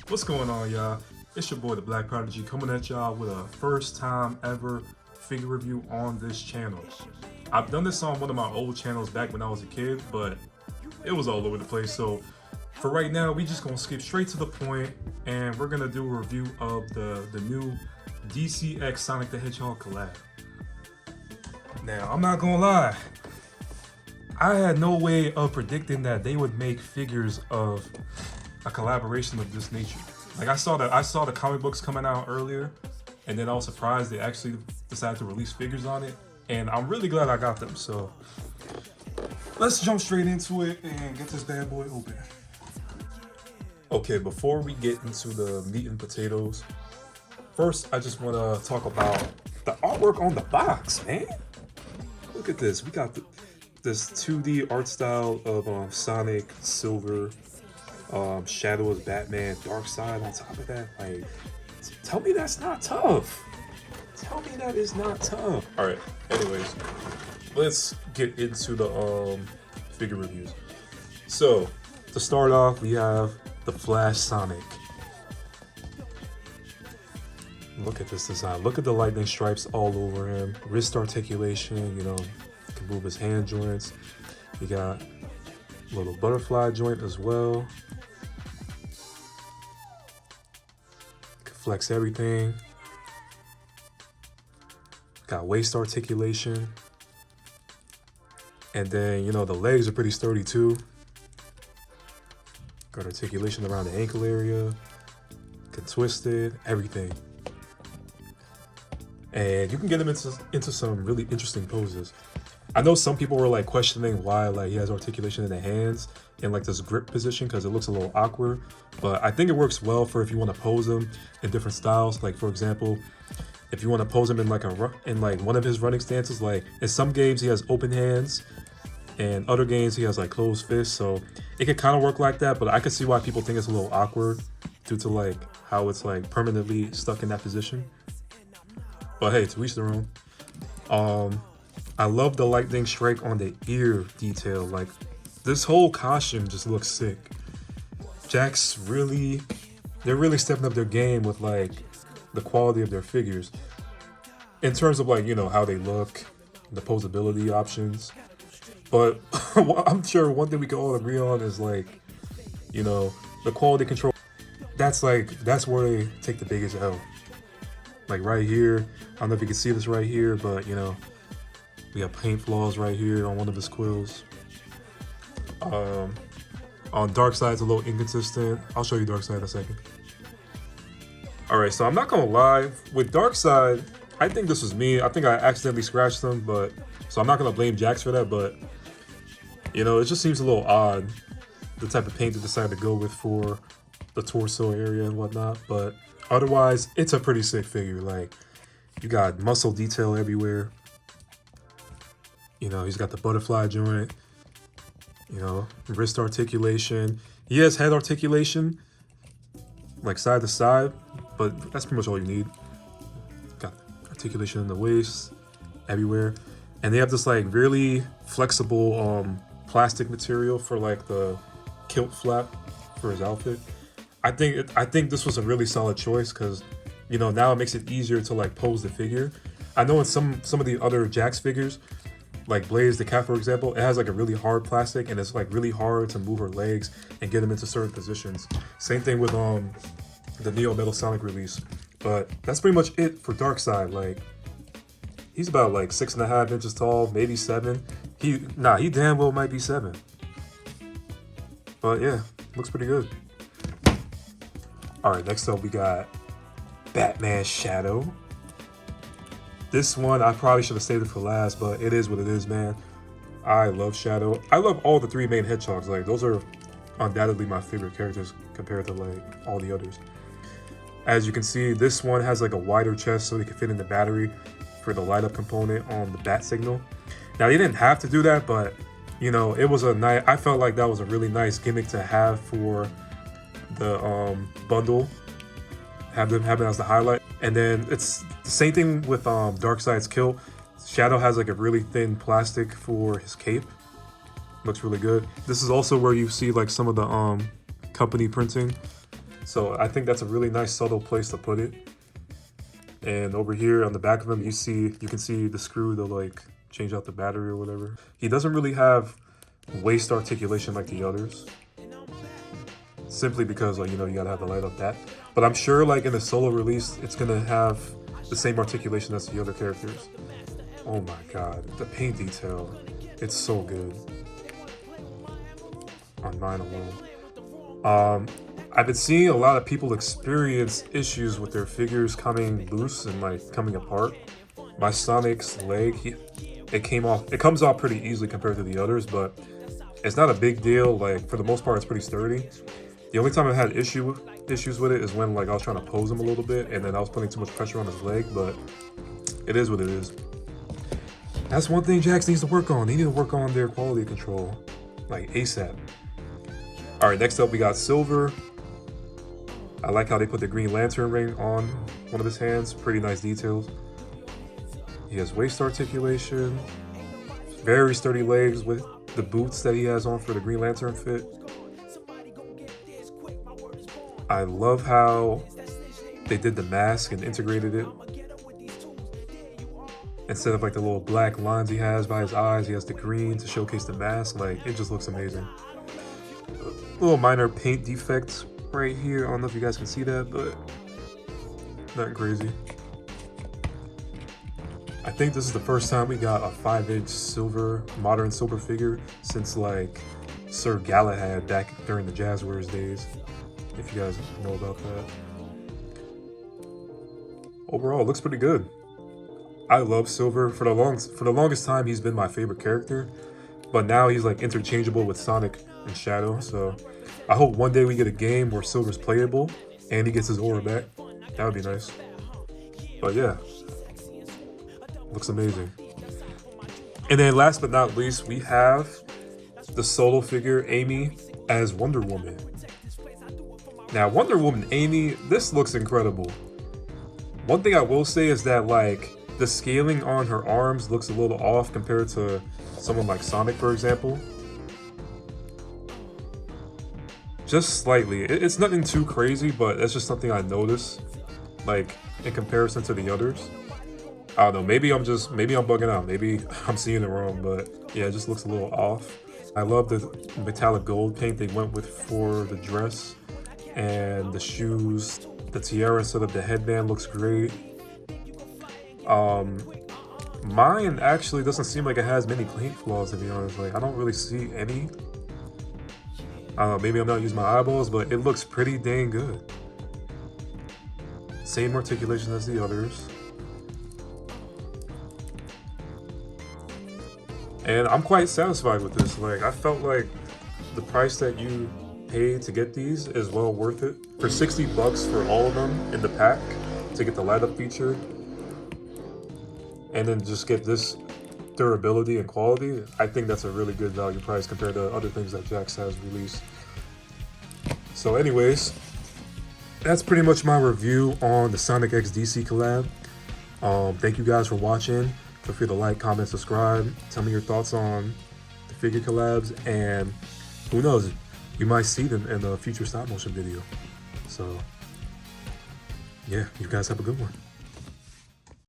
What's going on, y'all? It's your boy, the Black Prodigy, coming at y'all with a first time ever figure review on this channel. I've done this on one of my old channels back when I was a kid, but it was all over the place. So for right now, we just gonna skip straight to the point, and we're gonna do a review of the new DCX Sonic the Hedgehog collab. Now, I'm not gonna lie, I had no way of predicting that they would make figures of a collaboration of this nature. Like I saw the comic books coming out earlier, and then I was surprised they actually decided to release figures on it, and I'm really glad I got them. So let's jump straight into it and get this bad boy open. Okay, before we get into the meat and potatoes, first I just want to talk about the artwork on the box, man. Look at this. We got this 2D art style of Sonic, Silver, Shadow as Batman, Darkseid on top of that. Like, tell me that's not tough. Tell me that is not tough. All right, anyways, let's get into the figure reviews. So to start off, we have the Flash Sonic. Look at this design. Look at the lightning stripes all over him. Wrist articulation, you know, can move his hand joints. You got a little butterfly joint as well. Can flex everything. Got waist articulation. And then, you know, the legs are pretty sturdy too. Got articulation around the ankle area. Can twist it, everything. And you can get him into some really interesting poses. I know some people were like questioning why like he has articulation in the hands in like this grip position because it looks a little awkward, but I think it works well for if you want to pose him in different styles. Like for example, if you want to pose him in like one of his running stances, like in some games he has open hands and other games he has like closed fists, so it could kind of work like that, but I can see why people think it's a little awkward due to like how it's like permanently stuck in that position. But hey, to each their own. I love the lightning strike on the ear detail. Like, this whole costume just looks sick. Jakks they're really stepping up their game with like the quality of their figures. In terms of like, you know, how they look, the posability options. But I'm sure one thing we can all agree on is like, you know, the quality control. That's where they take the biggest L. Like right here, I don't know if you can see this right here, but you know, we got paint flaws right here on one of his quills. On Darkseid's a little inconsistent. I'll show you Darkseid in a second. All right, so I'm not gonna lie, with Darkseid, I think this was me. I think I accidentally scratched him, but so I'm not gonna blame Jakks for that, but you know, it just seems a little odd, the type of paint they decided to go with for the torso area and whatnot, but otherwise, it's a pretty sick figure. Like, you got muscle detail everywhere. You know, he's got the butterfly joint. You know, wrist articulation. He has head articulation, like side to side, but that's pretty much all you need. Got articulation in the waist, everywhere. And they have this like really flexible plastic material for like the kilt flap for his outfit. I think this was a really solid choice because, you know, now it makes it easier to like pose the figure. I know in some of the other Jakks figures, like Blaze the cat for example, it has like a really hard plastic and it's like really hard to move her legs and get them into certain positions. Same thing with the Neo Metal Sonic release. But that's pretty much it for Darkseid. Like, he's about like 6.5 inches tall, maybe 7. He damn well might be 7. But yeah, looks pretty good. All right, next up we got Batman Shadow. This one, I probably should have saved it for last, but it is what it is, man. I love Shadow. I love all the 3 main Hedgehogs. Like, those are undoubtedly my favorite characters compared to like all the others. As you can see, this one has like a wider chest so they can fit in the battery for the light up component on the bat signal. Now, they didn't have to do that, but you know, it was I felt like that was a really nice gimmick to have for the bundle, have them have it as the highlight. And then it's the same thing with Darkseid's kilt. Shadow has like a really thin plastic for his cape. Looks really good. This is also where you see like some of the company printing So I think that's a really nice subtle place to put it. And over here on the back of him, you can see the screw to like change out the battery or whatever. He doesn't really have waist articulation like the others, simply because, like, you know, you gotta have the light up that. But I'm sure like in the solo release, it's gonna have the same articulation as the other characters. Oh my god, the paint detail, it's so good on mine alone. I've been seeing a lot of people experience issues with their figures coming loose and like coming apart. My Sonic's leg, it comes off pretty easily compared to the others, but it's not a big deal. Like, for the most part, it's pretty sturdy. The only time I've had issues with it is when like I was trying to pose him a little bit and then I was putting too much pressure on his leg, but it is what it is. That's one thing Jax needs to work on. They need to work on their quality control, like ASAP. All right, next up we got Silver. I like how they put the Green Lantern ring on one of his hands. Pretty nice details. He has waist articulation, very sturdy legs with the boots that he has on for the Green Lantern fit. I love how they did the mask and integrated it. Instead of like the little black lines he has by his eyes, he has the green to showcase the mask. Like, it just looks amazing. Little minor paint defects right here. I don't know if you guys can see that, but not crazy. I think this is the first time we got a 5-inch modern silver figure since like Sir Galahad back during the Jazzwares days, if you guys know about that. Overall, it looks pretty good. I love Silver. For the longest time, he's been my favorite character, but now he's like interchangeable with Sonic and Shadow. So I hope one day we get a game where Silver's playable and he gets his aura back. That would be nice. But yeah, looks amazing. And then last but not least, we have the solo figure Amy as Wonder Woman. Now, Wonder Woman Amy, this looks incredible. One thing I will say is that like the scaling on her arms looks a little off compared to someone like Sonic, for example. Just slightly. It's nothing too crazy, but it's just something I noticed, like in comparison to the others. I don't know, maybe I'm bugging out, maybe I'm seeing it wrong, but yeah, it just looks a little off. I love the metallic gold paint they went with for the dress and the shoes. The tiara instead of the headband looks great. Mine actually doesn't seem like it has many paint flaws, to be honest. Like, I don't really see any. I don't know, maybe I'm not using my eyeballs, but it looks pretty dang good. Same articulation as the others. And I'm quite satisfied with this. Like, I felt like the price that you paid to get these is well worth it. For 60 bucks for all of them in the pack to get the light up feature, and then just get this durability and quality, I think that's a really good value price compared to other things that Jax has released. So anyways, that's pretty much my review on the Sonic X DC collab. Thank you guys for watching. Feel free to like, comment, subscribe. Tell me your thoughts on the figure collabs, and who knows, you might see them in a future stop motion video. So yeah, you guys have a good one.